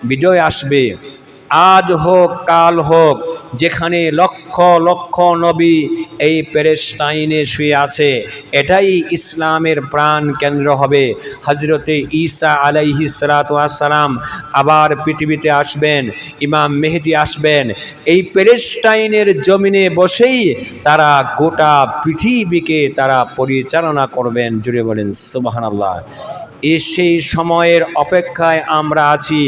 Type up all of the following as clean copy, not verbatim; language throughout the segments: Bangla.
বিজয় আসবে। আজ হোক কাল হোক, যেখানে লক্ষ লক্ষ নবী এই প্যালেস্টাইনে শুয়ে আছে, এটাই ইসলামের প্রাণ কেন্দ্র হবে। হজরতে ঈসা আলাইহিস সালাতু ওয়াস সালাম আবার পৃথিবীতে আসবেন, ইমাম মেহেদী আসবেন। এই প্যালেস্টাইনের জমিনে বসেই তারা গোটা পৃথিবীকে তারা পরিচালনা করবেন। জুড়ে বলেন সুবহানাল্লাহ। সেই সময়ের অপেক্ষায় আমরা আছি।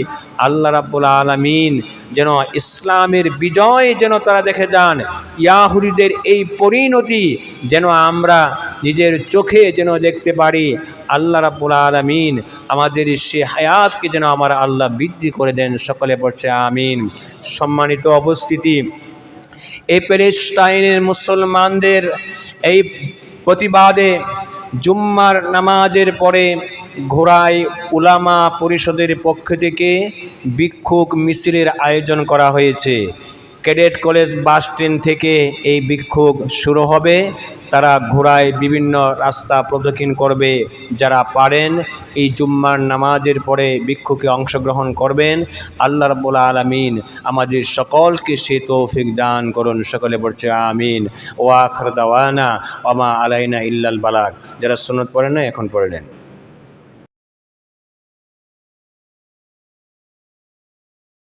আল্লাহ রাব্বুল আলামিন যেন ইসলামের বিজয় যেন তারা দেখে যান, ইয়াহুদীদের এই পরিণতি যেন আমরা নিজের চোখে যেন দেখতে পারি। আল্লাহ রাব্বুল আলামিন আমাদের সে হায়াতকে যেন আমার আল্লাহ বৃদ্ধি করে দেন। সকলে পড়ছে আমিন। সম্মানিত উপস্থিতি, এই প্যালেস্টাইনের মুসলমানদের এই প্রতিবাদে জুম্মার নামাজের পরে ঘোড়ায় উলামা পরিষদের পক্ষ থেকে বিক্ষোভ মিছিলের আয়োজন করা হয়েছে। ক্যাডেট কলেজ বাস স্ট্যান্ড থেকে এই বিক্ষোভ শুরু হবে। তারা ঘোড়ায় বিভিন্ন রাস্তা প্রদক্ষিণ করবে। যারা পারেন এই জুম্মার নামাজের পরে বিক্ষোভে অংশগ্রহণ করবেন। আল্লাহ রাব্বুল আলামিন আমাদের সকলকে সে তৌফিক দান করুন। সকলে বলছে আমিন। ওয়া আখির দাওয়ানা ওয়া মা আলাইনা ইল্লাল বালাগ। যারা সুন্নাত পড়েন না এখন পড়ে নেন।